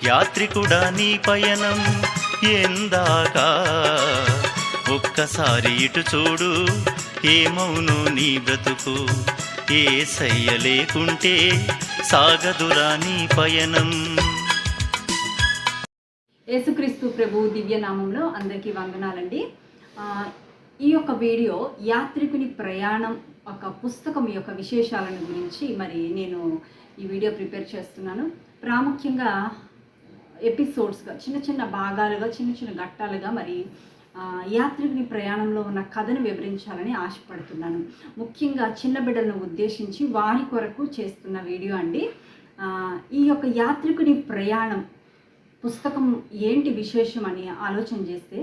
యాత్రికుడా నీ పయనం ఎందాకా, ఒక్కసారి ఇటు చూడు ఏమౌను నీ బ్రతుకు, యేసయ్య లేకుంటే సాగదురా నీ పయనం. యేసుక్రీస్తు ప్రభు దివ్య నామంలో అందరికీ వందనాలండి. ఈ యొక్క వీడియో యాత్రికుని ప్రయాణం ఒక పుస్తకం యొక్క విశేషాలను గురించి మరి నేను ఈ వీడియో ప్రిపేర్ చేస్తున్నాను. ప్రాముఖ్యంగా ఎపిసోడ్స్గా చిన్న చిన్న భాగాలుగా చిన్న చిన్న ఘట్టాలుగా మరి యాత్రికుని ప్రయాణంలో ఉన్న కథను వివరించాలని ఆశపడుతున్నాను. ముఖ్యంగా చిన్న బిడ్డలను ఉద్దేశించి వారి కొరకు చేస్తున్న వీడియో అండి. ఈ యొక్క యాత్రికుని ప్రయాణం పుస్తకం ఏంటి విశేషం అని ఆలోచన చేస్తే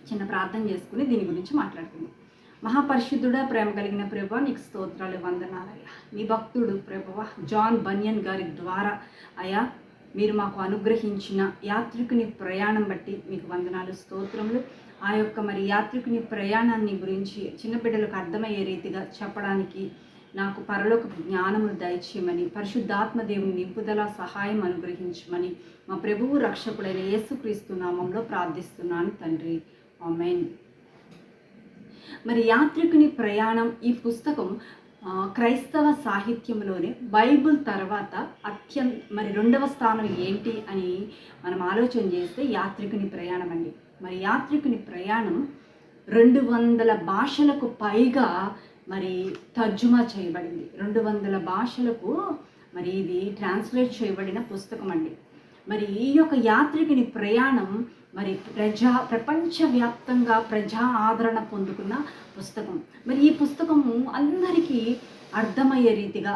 చిన్న ప్రార్థన చేసుకుని దీని గురించి మాట్లాడుకుందాం. మహాపరిశుద్ధుడా, ప్రేమ కలిగిన ప్రభువా, నీకు స్తోత్రాలు, వందనాలయ్యా. నీ భక్తుడు ప్రభువా జాన్ బన్యన్ గారి ద్వారా అయ్యా మీరు మాకు అనుగ్రహించిన యాత్రికుని ప్రయాణం బట్టి మీకు వందనాలు, స్తోత్రములు. ఆ యొక్క మరి యాత్రికుని ప్రయాణాన్ని గురించి చిన్న బిడ్డలకు అర్థమయ్యే రీతిగా చెప్పడానికి నాకు పరలోక జ్ఞానమును దయచేయమని, పరిశుద్ధాత్మ దేవుని నింపుదల సహాయం అనుగ్రహించమని మా ప్రభువు రక్షకుడైన యేసుక్రీస్తు నామంలో ప్రార్థిస్తున్నాను తండ్రి, ఆమేన్. మరి యాత్రికుని ప్రయాణం ఈ పుస్తకం క్రైస్తవ సాహిత్యంలోనే బైబిల్ తర్వాత మరి రెండవ స్థానం ఏంటి అని మనం ఆలోచన చేస్తే యాత్రికుని ప్రయాణం అండి. మరి యాత్రికుని ప్రయాణం 200 భాషలకు పైగా మరి తర్జుమా చేయబడింది. 200 భాషలకు మరి ఇది ట్రాన్స్లేట్ చేయబడిన పుస్తకం అండి. మరి ఈ యొక్క యాత్రికుని ప్రయాణం మరి ప్రపంచవ్యాప్తంగా ప్రజా ఆదరణ పొందుకున్న పుస్తకం. మరి ఈ పుస్తకము అందరికీ అర్థమయ్యే రీతిగా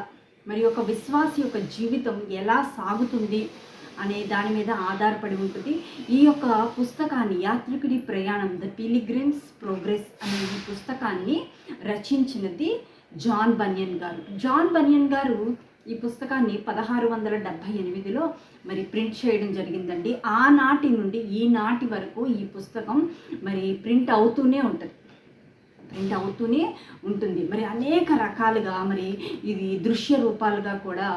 మరి ఒక విశ్వాసి యొక్క జీవితం ఎలా సాగుతుంది అనే దాని మీద ఆధారపడి ఉంటుంది. ఈ యొక్క పుస్తకాన్ని యాత్రికుడి ప్రయాణం ద పిలిగ్రిమ్స్ ప్రోగ్రెస్ అనే ఈ పుస్తకాన్ని రచించినది జాన్ బన్యన్ గారు. జాన్ బన్యన్ గారు ఈ పుస్తకాన్ని 1678లో మరి ప్రింట్ చేయడం జరిగిందండి. ఆనాటి నుండి ఈనాటి వరకు ఈ పుస్తకం మరి ప్రింట్ అవుతూనే ఉంటుంది. మరి అనేక రకాలుగా మరి ఇది దృశ్య రూపాలుగా కూడా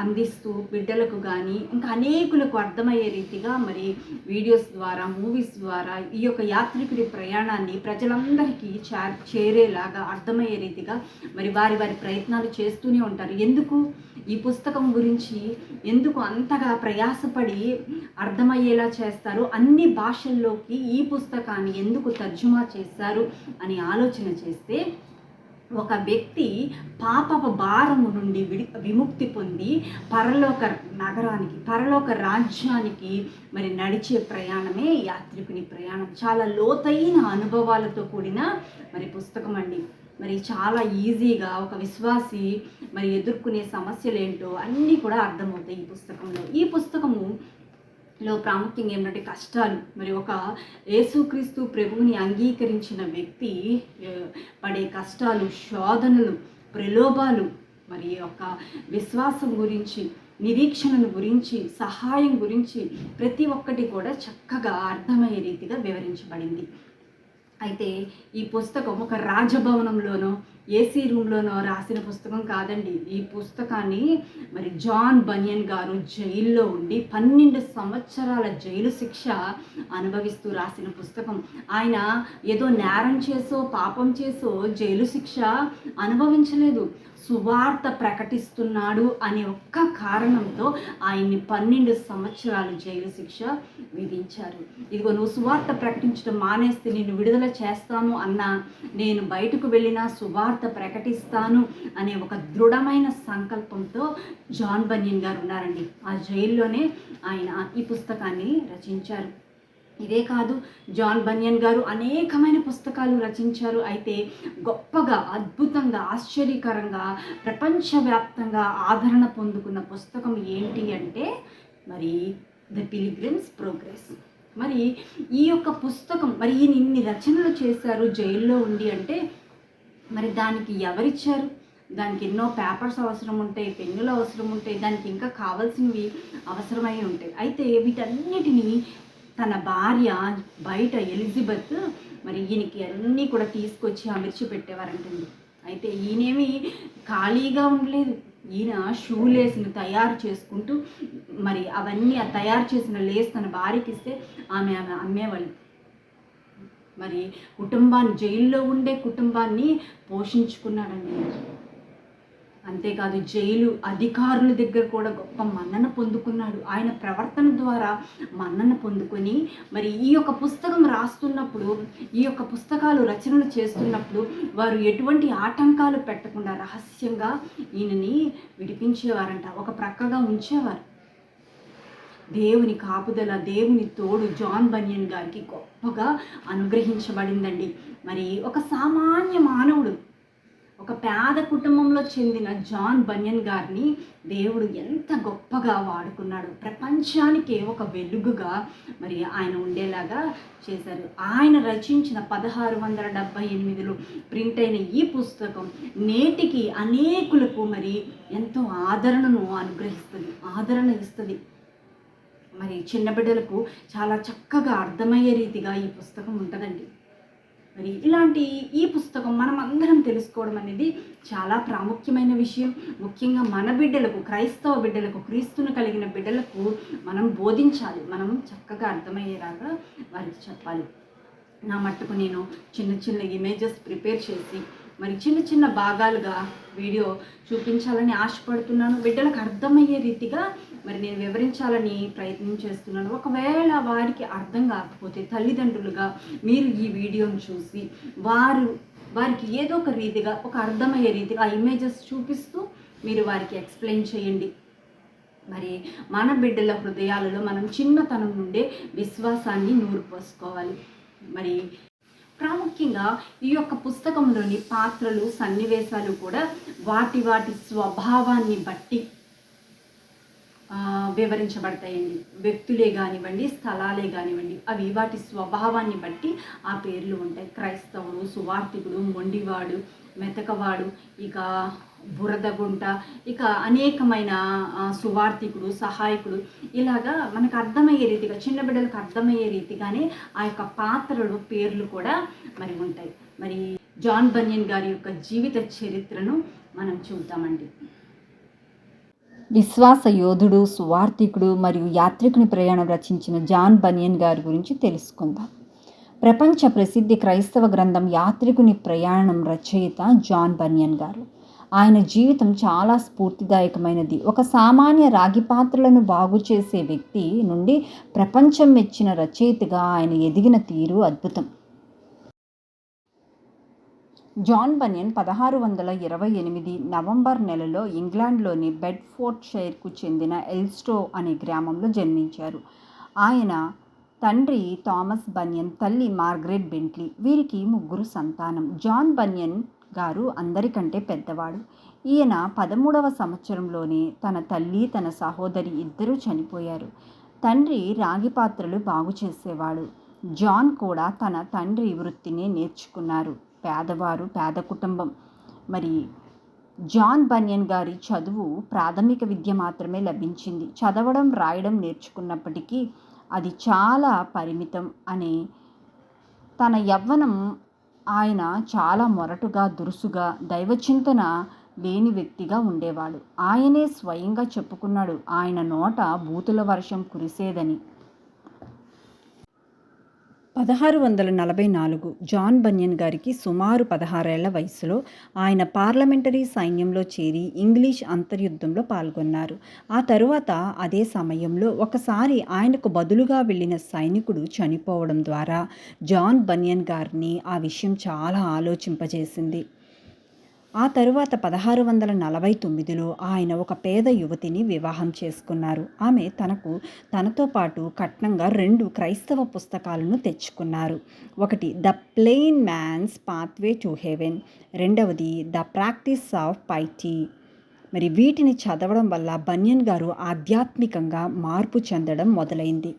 అందిస్తూ బిడ్డలకు కానీ ఇంకా అనేకులకు అర్థమయ్యే రీతిగా మరి వీడియోస్ ద్వారా మూవీస్ ద్వారా ఈ యొక్క యాత్రికుడి ప్రయాణాన్ని ప్రజలందరికీ చేరేలాగా అర్థమయ్యే రీతిగా మరి వారి ప్రయత్నాలు చేస్తూనే ఉంటారు. ఎందుకు ఈ పుస్తకం గురించి ఎందుకు అంతగా ప్రయాసపడి అర్థమయ్యేలా చేస్తారు, అన్ని భాషల్లోకి ఈ పుస్తకాన్ని ఎందుకు తర్జుమా చేశారు అని ఆలోచన చేస్తే ఒక వ్యక్తి పాపపు భారము నుండి విముక్తి పొంది పరలోక నగరానికి పరలోక రాజ్యానికి మరి నడిచే ప్రయాణమే యాత్రికుని ప్రయాణం. చాలా లోతైన అనుభవాలతో కూడిన మరి పుస్తకం అండి. మరి చాలా ఈజీగా ఒక విశ్వాసి మరి ఎదుర్కొనే సమస్యలు ఏంటో అన్నీ కూడా అర్థమవుతాయి ఈ పుస్తకంలో. ఈ పుస్తకములో ప్రాముఖ్యంగా ఏమిటంటే కష్టాలు, మరి ఒక యేసుక్రీస్తు ప్రభువుని అంగీకరించిన వ్యక్తి పడే కష్టాలు, శోధనలు, ప్రలోభాలు, మరి ఒక విశ్వాసం గురించి, నిరీక్షణను గురించి, సహాయం గురించి ప్రతి ఒక్కటి కూడా చక్కగా అర్థమయ్యే రీతిగా వివరించబడింది. అయితే ఈ పుస్తకం ఒక రాజభవనంలోనో ఏసీ రూమ్లోనో రాసిన పుస్తకం కాదండి. ఈ పుస్తకాన్ని మరి జాన్ బన్యన్ గారు జైల్లో ఉండి 12 సంవత్సరాల జైలు శిక్ష అనుభవిస్తూ రాసిన పుస్తకం. ఆయన ఏదో నేరం చేసో పాపం చేసో జైలు శిక్ష అనుభవించలేదు, సువార్త ప్రకటిస్తున్నాడు అనే ఒక్క కారణంతో ఆయన్ని 12 సంవత్సరాలు జైలు శిక్ష విధించారు. ఇదిగో నువ్వు సువార్త ప్రకటించడం మానేస్తే నేను విడుదల చేస్తాను అన్నా, నేను బయటకు వెళ్ళినా సువార్త ప్రకటిస్తాను అనే ఒక దృఢమైన సంకల్పంతో జాన్ బన్యన్ గారు ఉన్నారండి. ఆ జైల్లోనే ఆయన ఈ పుస్తకాన్ని రచించారు. ఇదే కాదు, జాన్ బన్యన్ గారు అనేకమైన పుస్తకాలు రచించారు. అయితే గొప్పగా, అద్భుతంగా, ఆశ్చర్యకరంగా ప్రపంచవ్యాప్తంగా ఆదరణ పొందుకున్న పుస్తకం ఏంటి అంటే మరి ద పిలిగ్రిమ్స్ ప్రోగ్రెస్. మరి ఈ యొక్క పుస్తకం మరి ఈయన ఇన్ని రచనలు చేశారు జైల్లో ఉండి అంటే మరి దానికి ఎవరిచ్చారు? దానికి ఎన్నో పేపర్స్ అవసరం ఉంటాయి, పెన్నులు అవసరం ఉంటాయి, దానికి ఇంకా కావాల్సినవి అవసరమై ఉంటాయి. అయితే వీటన్నిటినీ తన భార్య బయట ఎలిజబెత్ మరి ఈయనకి అన్నీ కూడా తీసుకొచ్చి అమర్చి పెట్టేవారంటండి. అయితే ఈయనేమి ఖాళీగా ఉండలేదు, ఈయన షూ లేస్ని తయారు చేసుకుంటూ మరి అవన్నీ ఆ తయారు చేసిన లేస్ తన భార్యకి ఇస్తే ఆమె అమ్మేవాళ్ళు. మరి కుటుంబాన్ని, జైల్లో ఉండే కుటుంబాన్ని పోషించుకున్నాడండి. అంతేకాదు జైలు అధికారుల దగ్గర కూడా గొప్ప మన్నన పొందుకున్నాడు. ఆయన ప్రవర్తన ద్వారా మన్నన పొందుకొని మరి ఈ యొక్క పుస్తకం రాస్తున్నప్పుడు, ఈ యొక్క పుస్తకాలు రచనలు చేస్తున్నప్పుడు వారు ఎటువంటి ఆటంకాలు పెట్టకుండా రహస్యంగా ఈయనని విడిపించేవారంట, ఒక ప్రక్కగా ఉంచేవారు. దేవుని కాపుదల, దేవుని తోడు జాన్ బనియన్ గారికి గొప్పగా అనుగ్రహించబడిందండి. మరి ఒక సామాన్య మానవుడు, ఒక పేద కుటుంబంలో చెందిన జాన్ బనియన్ గారిని దేవుడు ఎంత గొప్పగా వాడుకున్నాడు. ప్రపంచానికే ఒక వెలుగుగా మరి ఆయన ఉండేలాగా చేశారు. ఆయన రచించిన 1678లో ప్రింట్ అయిన ఈ పుస్తకం నేటికి అనేకులకు మరి ఎంతో ఆదరణను అనుగ్రహిస్తుంది, ఆదరణ ఇస్తుంది. మరి చిన్న బిడ్డలకు చాలా చక్కగా అర్థమయ్యే రీతిగా ఈ పుస్తకం ఉంటుందండి. మరి ఇలాంటి ఈ పుస్తకం మనం అందరం తెలుసుకోవడం అనేది చాలా ప్రాముఖ్యమైన విషయం. ముఖ్యంగా మన బిడ్డలకు, క్రైస్తవ బిడ్డలకు, క్రీస్తును కలిగిన బిడ్డలకు మనం బోధించాలి, మనం చక్కగా అర్థమయ్యేలాగా వారికి చెప్పాలి. నా మట్టుకు నేను చిన్న చిన్న ఇమేజెస్ ప్రిపేర్ చేసి మరి చిన్న చిన్న భాగాలుగా వీడియో చూపించాలని ఆశపడుతున్నాను. బిడ్డలకు అర్థమయ్యే రీతిగా మరి నేను వివరించాలని ప్రయత్నం చేస్తున్నాను. ఒకవేళ వారికి అర్థం కాకపోతే తల్లిదండ్రులుగా మీరు ఈ వీడియోను చూసి వారికి ఏదో ఒక రీతిగా, ఒక అర్థమయ్యే రీతిగా ఆ ఇమేజెస్ చూపిస్తూ మీరు వారికి ఎక్స్ప్లెయిన్ చేయండి. మరి మన బిడ్డల హృదయాలలో మనం చిన్నతనం నుండే విశ్వాసాన్ని నూరుపోసుకోవాలి. మరి ప్రాముఖ్యంగా ఈ యొక్క పుస్తకంలోని పాత్రలు, సన్నివేశాలు కూడా వాటి స్వభావాన్ని బట్టి వివరించబడతాయండి. వ్యక్తులే కానివ్వండి, స్థలాలే కానివ్వండి, అవి వాటి స్వభావాన్ని బట్టి ఆ పేర్లు ఉంటాయి. క్రైస్తవుడు, సువార్థికుడు, మొండివాడు, మెతకవాడు, ఇక బురదగుంట, ఇక అనేకమైన సువార్థికుడు, సహాయకుడు, ఇలాగా మనకు అర్థమయ్యే రీతిగా, చిన్న బిడ్డలకు అర్థమయ్యే రీతిగానే ఆ యొక్క పాత్రలు పేర్లు కూడా మరి ఉంటాయి. మరి జాన్ బనియన్ గారి యొక్క జీవిత చరిత్రను మనం చూద్దామండి. విశ్వాస యోధుడు, సువార్థికుడు మరియు యాత్రికుని ప్రయాణం రచించిన జాన్ బనియన్ గారి గురించి తెలుసుకుందాం. ప్రపంచ ప్రసిద్ధి క్రైస్తవ గ్రంథం యాత్రికుని ప్రయాణం రచయిత జాన్ బనియన్ గారు. ఆయన జీవితం చాలా స్ఫూర్తిదాయకమైనది. ఒక సామాన్య రాగి పాత్రలను బాగు చేసే వ్యక్తి నుండి ప్రపంచం మెచ్చిన రచయితగా ఆయన ఎదిగిన తీరు అద్భుతం. జాన్ బనియన్ 1628 నవంబర్ నెలలో ఇంగ్లాండ్లోని బెడ్ఫోర్డ్షైర్కు చెందిన ఎల్స్టో అనే గ్రామంలో జన్మించారు. ఆయన తండ్రి థామస్ బనియన్, తల్లి మార్గరెట్ బెంట్లీ. వీరికి 3 సంతానం. జాన్ బనియన్ గారు అందరికంటే పెద్దవాడు. ఈయన 13వ సంవత్సరంలోనే తన తల్లి, తన సహోదరి ఇద్దరూ చనిపోయారు. తండ్రి రాగి పాత్రలు బాగు చేసేవాడు. జాన్ కూడా తన తండ్రి వృత్తిని నేర్చుకున్నారు. పేద కుటుంబం. మరి జాన్ బనియన్ గారి చదువు ప్రాథమిక విద్య మాత్రమే లభించింది. చదవడం, రాయడం నేర్చుకున్నప్పటికీ అది చాలా పరిమితం. అనే తన యవ్వనం ఆయన చాలా మొరటుగా, దురుసుగా, దైవచింతన లేని వ్యక్తిగా ఉండేవాడు. ఆయనే స్వయంగా చెప్పుకున్నాడు, ఆయన నోట బూతుల వర్షం కురిసేదని. 1644 జాన్ బనియన్ గారికి సుమారు 16 ఏళ్ల వయసులో ఆయన పార్లమెంటరీ సైన్యంలో చేరి ఇంగ్లీష్ అంతర్యుద్ధంలో పాల్గొన్నారు. ఆ తరువాత అదే సమయంలో ఒకసారి ఆయనకు బదులుగా వెళ్ళిన సైనికుడు చనిపోవడం ద్వారా జాన్ బనియన్ గారిని ఆ విషయం చాలా ఆలోచింపజేసింది. ఆ తరువాత 1649లో ఆయన ఒక పేద యువతిని వివాహం చేసుకున్నారు. ఆమె తనతో పాటు కట్నంగా 2 క్రైస్తవ పుస్తకాలను తెచ్చుకున్నారు. ఒకటి the plain man's pathway to heaven, రెండవది ద ప్రాక్టీస్ ఆఫ్ పైటీ. మరి వీటిని చదవడం వల్ల బనియన్ గారు ఆధ్యాత్మికంగా మార్పు చెందడం మొదలైంది.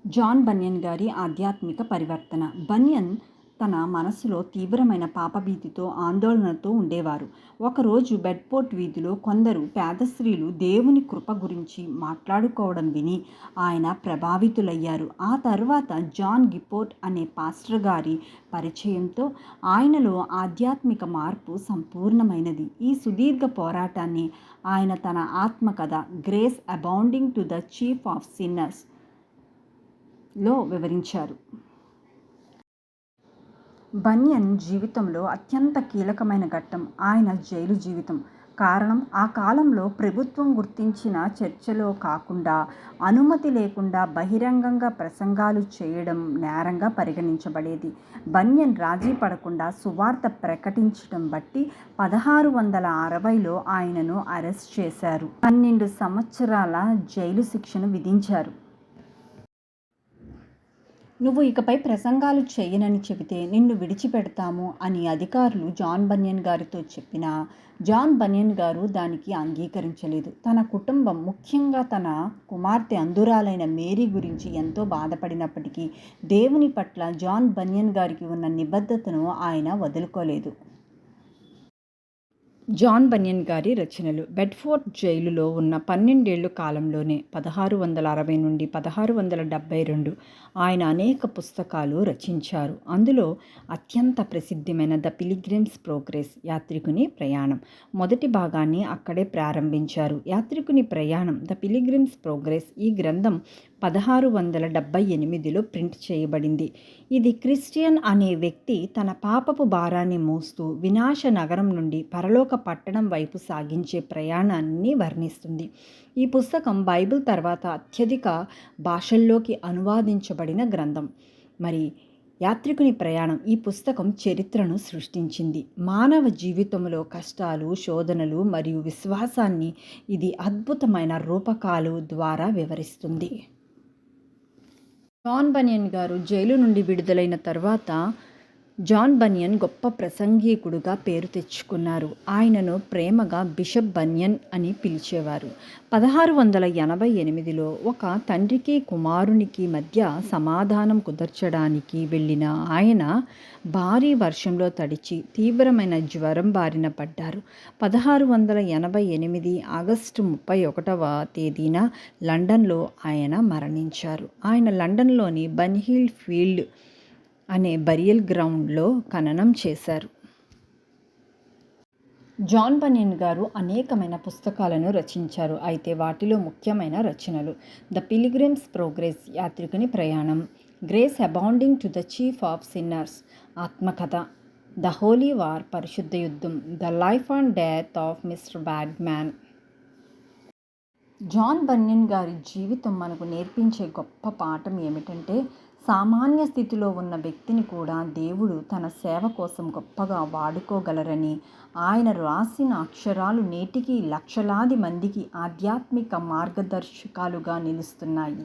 జాన్ బనియన్ గారి ఆధ్యాత్మిక పరివర్తన. బనియన్ తన మనసులో తీవ్రమైన పాపభీతితో ఆందోళనతో ఉండేవారు. ఒకరోజు బెడ్ఫోర్డ్ వీధిలో కొందరు పేద స్త్రీలు దేవుని కృప గురించి మాట్లాడుకోవడం విని ఆయన ప్రభావితులయ్యారు. ఆ తర్వాత జాన్ గిపోర్ట్ అనే పాస్టర్ గారి పరిచయంతో ఆయనలో ఆధ్యాత్మిక మార్పు సంపూర్ణమైనది. ఈ సుదీర్ఘ పోరాటాన్ని ఆయన తన ఆత్మకథ grace abounding to the chief of sinners లో వివరించారు. బన్యన్ జీవితంలో అత్యంత కీలకమైన ఘట్టం ఆయన జైలు జీవితం. కారణం, ఆ కాలంలో ప్రభుత్వం గుర్తించిన చర్చలో కాకుండా అనుమతి లేకుండా బహిరంగంగా ప్రసంగాలు చేయడం నేరంగా పరిగణించబడేది. బన్యన్ రాజీ పడకుండా సువార్త ప్రకటించడం బట్టి 1660లో ఆయనను అరెస్ట్ చేశారు. 12 సంవత్సరాల జైలు శిక్షను విధించారు. నువ్వు ఇకపై ప్రసంగాలు చేయనని చెబితే నిన్ను విడిచిపెడతాము అని అధికారులు జాన్ బన్యన్ గారితో చెప్పినా జాన్ బన్యన్ గారు దానికి అంగీకరించలేదు. తన కుటుంబం, ముఖ్యంగా తన కుమార్తె అంధురాలైన మేరీ గురించి ఎంతో బాధపడినప్పటికీ దేవుని పట్ల జాన్ బన్యన్ గారికి ఉన్న నిబద్ధతను ఆయన వదులుకోలేదు. జాన్ బన్యన్ గారి రచనలు. బెడ్ఫోర్డ్ జైలులో ఉన్న 12 ఏళ్ల కాలంలోనే 1660 నుండి 1672 ఆయన అనేక పుస్తకాలు రచించారు. అందులో అత్యంత ప్రసిద్ధమైన ద పిలిగ్రిమ్స్ ప్రోగ్రెస్, యాత్రికుని ప్రయాణం మొదటి భాగాన్ని అక్కడే ప్రారంభించారు. యాత్రికుని ప్రయాణం, ద పిలిగ్రిమ్స్ ప్రోగ్రెస్, ఈ గ్రంథం 1678లో ప్రింట్ చేయబడింది. ఇది క్రిస్టియన్ అనే వ్యక్తి తన పాపపు భారాన్ని మోస్తూ వినాశ నగరం నుండి పరలోక పట్టణం వైపు సాగించే ప్రయాణాన్ని వర్ణిస్తుంది. ఈ పుస్తకం బైబిల్ తర్వాత అత్యధిక భాషల్లోకి అనువాదించబడిన గ్రంథం. మరి యాత్రికుని ప్రయాణం, ఈ పుస్తకం చరిత్రను సృష్టించింది. మానవ జీవితంలో కష్టాలు, శోధనలు మరియు విశ్వాసాన్ని ఇది అద్భుతమైన రూపకాలు ద్వారా వివరిస్తుంది. జాన్ బన్యన్ గారు జైలు నుండి విడుదలైన తర్వాత జాన్ బన్యన్ గొప్ప ప్రసంగికుడుగా పేరు తెచ్చుకున్నారు. ఆయనను ప్రేమగా బిషప్ బన్యన్ అని పిలిచేవారు. 1688లో ఒక తండ్రికి కుమారునికి మధ్య సమాధానం కుదర్చడానికి వెళ్ళిన ఆయన భారీ వర్షంలో తడిచి తీవ్రమైన జ్వరం బారిన పడ్డారు. 1688 ఆగస్టు 31వ తేదీన లండన్లో ఆయన మరణించారు. ఆయన లండన్లోని బన్హిల్ ఫీల్డ్ అనే బరియల్ గ్రౌండ్లో ఖననం చేశారు. జాన్ బన్యన్ గారు అనేకమైన పుస్తకాలను రచించారు. అయితే వాటిలో ముఖ్యమైన రచనలు ద పిలిగ్రిమ్స్ ప్రోగ్రెస్, యాత్రికుని ప్రయాణం, grace abounding to the chief of sinners, ఆత్మకథ, ద హోలీ వార్, పరిశుద్ధ యుద్ధం, the life and death of mister Badman. John Bunyan గారి జీవితం మనకు నేర్పించే గొప్ప పాఠం ఏమిటంటే, సామాన్య స్థితిలో ఉన్న వ్యక్తిని కూడా దేవుడు తన సేవ కోసం గొప్పగా వాడుకోగలరని. ఆయన రాసిన అక్షరాలు నేటికి లక్షలాది మందికి ఆధ్యాత్మిక మార్గదర్శకాలుగా నిలుస్తున్నాయి.